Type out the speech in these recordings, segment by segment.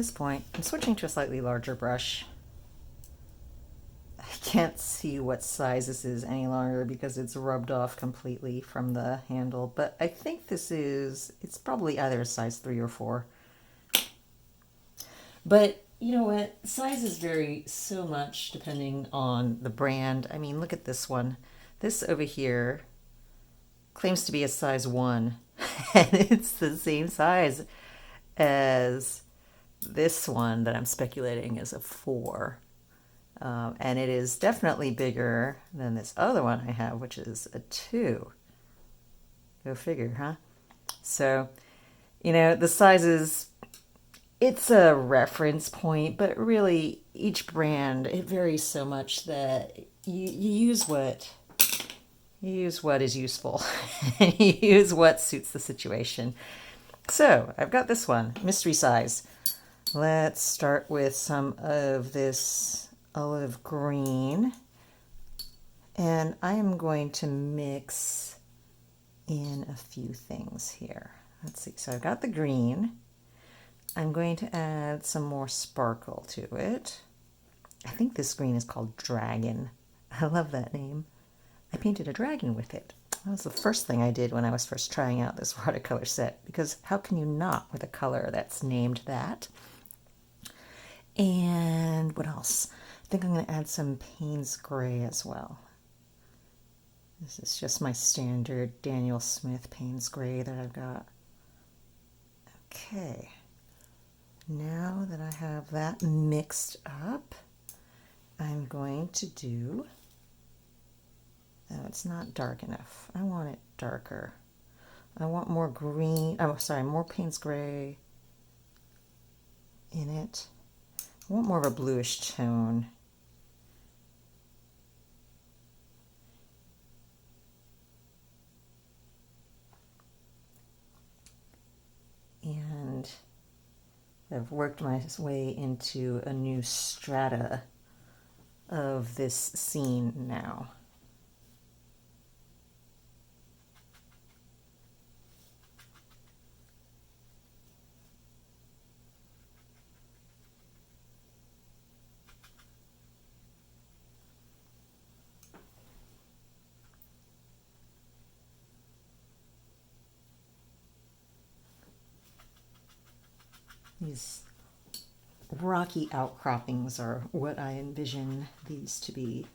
this point, I'm switching to a slightly larger brush. I can't see what size this is any longer because it's rubbed off completely from the handle, but I think it's probably either a size 3 or 4. But you know what? Sizes vary so much depending on the brand. I mean, look at this one. This over here claims to be a size 1, and it's the same size as this one that I'm speculating is a 4. And it is definitely bigger than this other one I have, which is a 2. Go figure, huh? So, the sizes, it's a reference point, but really each brand, it varies so much that you use what is useful. You use what suits the situation. So I've got this one, mystery size. Let's start with some of this olive green. And I am going to mix in a few things here. Let's see. So I've got the green. I'm going to add some more sparkle to it. I think this green is called Dragon. I love that name. I painted a dragon with it. That was the first thing I did when I was first trying out this watercolor set, because how can you not with a color that's named that? And what else? I think I'm going to add some Payne's Gray as well. This is just my standard Daniel Smith Payne's Gray that I've got. Okay. Now that I have that mixed up, I'm going to do... Oh, it's not dark enough. I want it darker. I want more green, more Payne's Gray in it. I want more of a bluish tone. And I've worked my way into a new strata of this scene now. These rocky outcroppings are what I envision these to be.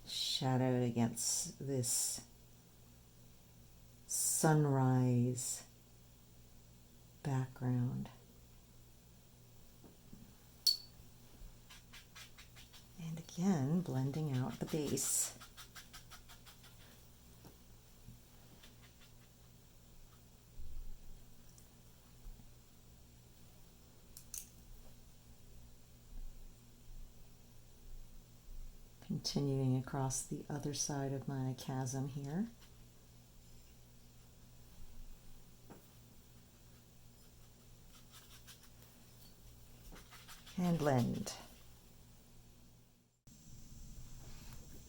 Shadowed against this sunrise background. And again, blending out the base. Continuing across the other side of my chasm here. And blend.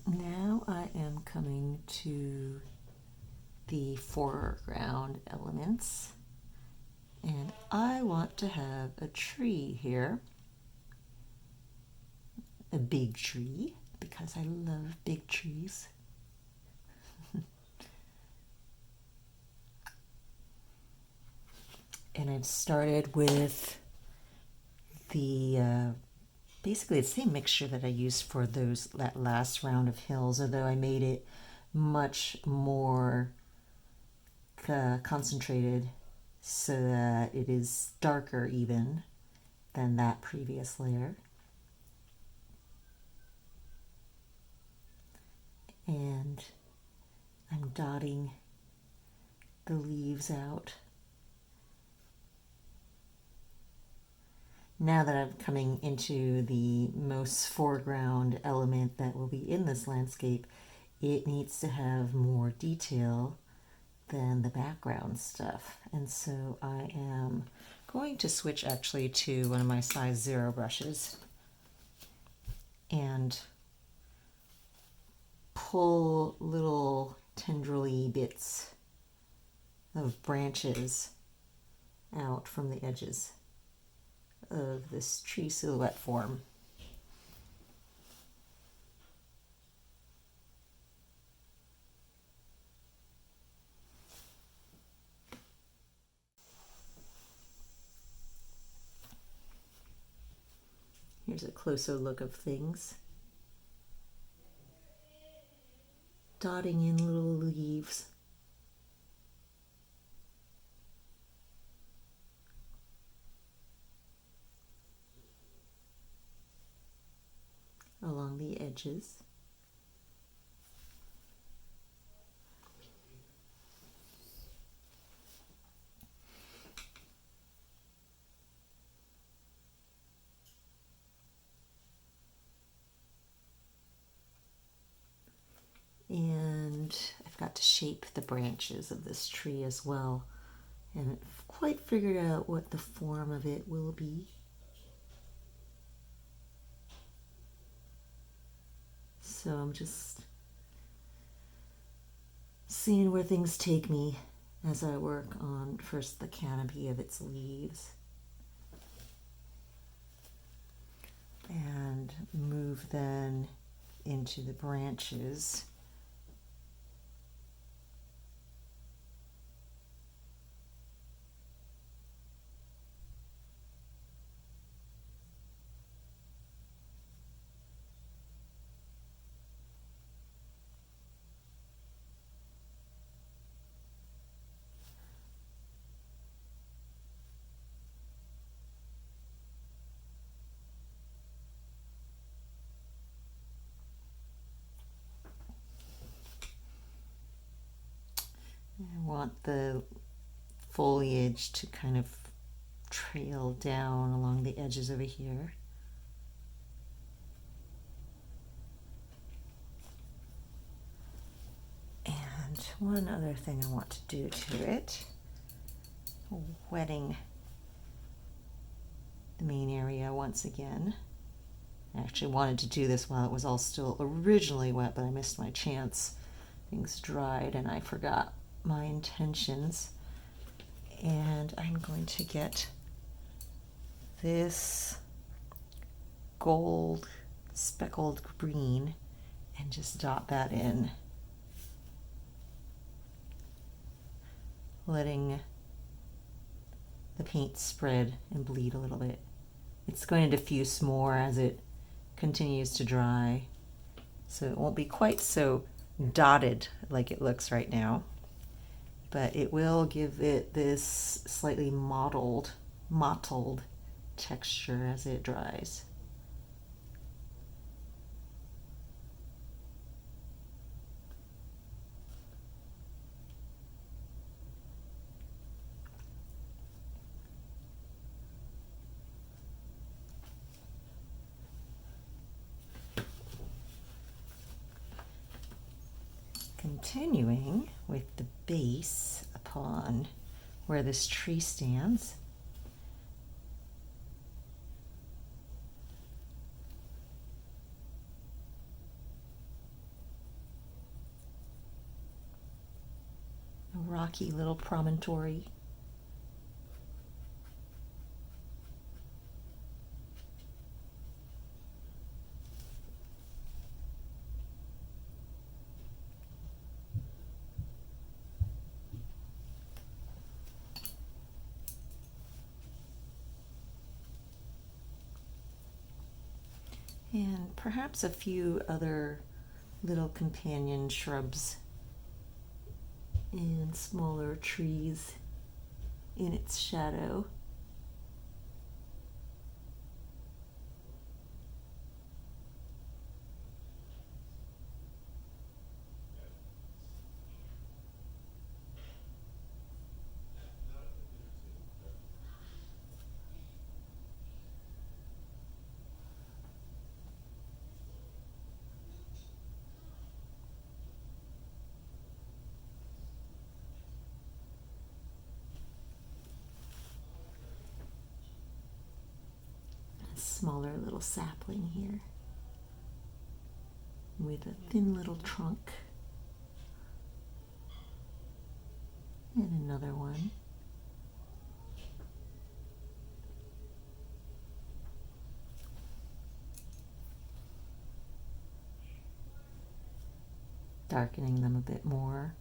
Now I am coming to the foreground elements, and I want to have a tree here, a big tree, because I love big trees. And I've started with the basically the same mixture that I used for that last round of hills, although I made it much more concentrated so that it is darker even than that previous layer. And I'm dotting the leaves out. Now that I'm coming into the most foreground element that will be in this landscape, it needs to have more detail than the background stuff. And so I am going to switch actually to one of my size 0 brushes and pull little tendrily bits of branches out from the edges of this tree silhouette form. Here's a closer look of things. Dotting in little leaves. Along the edges. And I've got to shape the branches of this tree as well. I haven't quite figured out what the form of it will be. So I'm just seeing where things take me as I work on first the canopy of its leaves and move then into the branches. I want the foliage to kind of trail down along the edges over here. And one other thing I want to do to it, wetting the main area once again. I actually wanted to do this while it was all still originally wet, but I missed my chance. Things dried and I forgot my intentions. And I'm going to get this gold speckled green and just dot that in, letting the paint spread and bleed a little bit. It's going to diffuse more as it continues to dry, so it won't be quite so dotted like it looks right now, but it will give it this slightly mottled texture as it dries. Continuing with the base upon where this tree stands, a rocky little promontory. And perhaps a few other little companion shrubs and smaller trees in its shadow. Smaller little sapling here with a thin little trunk, and another one. darkening them a bit more.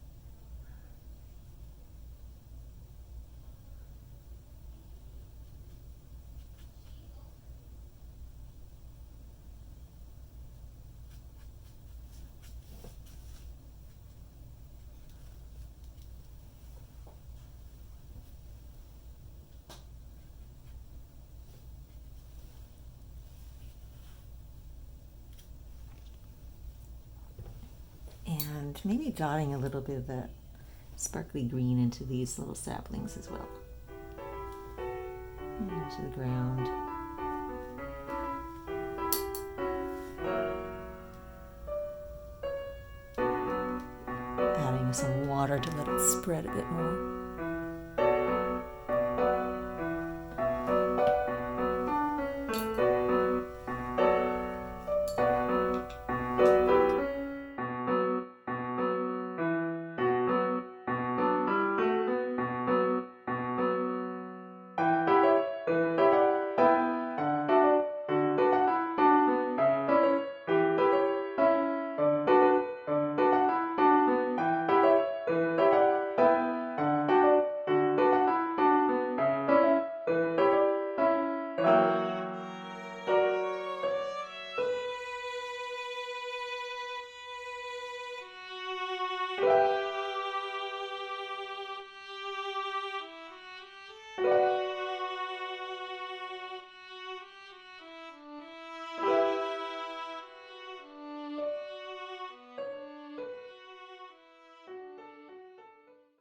And maybe dotting a little bit of that sparkly green into these little saplings as well. And into the ground. Adding some water to let it spread a bit more.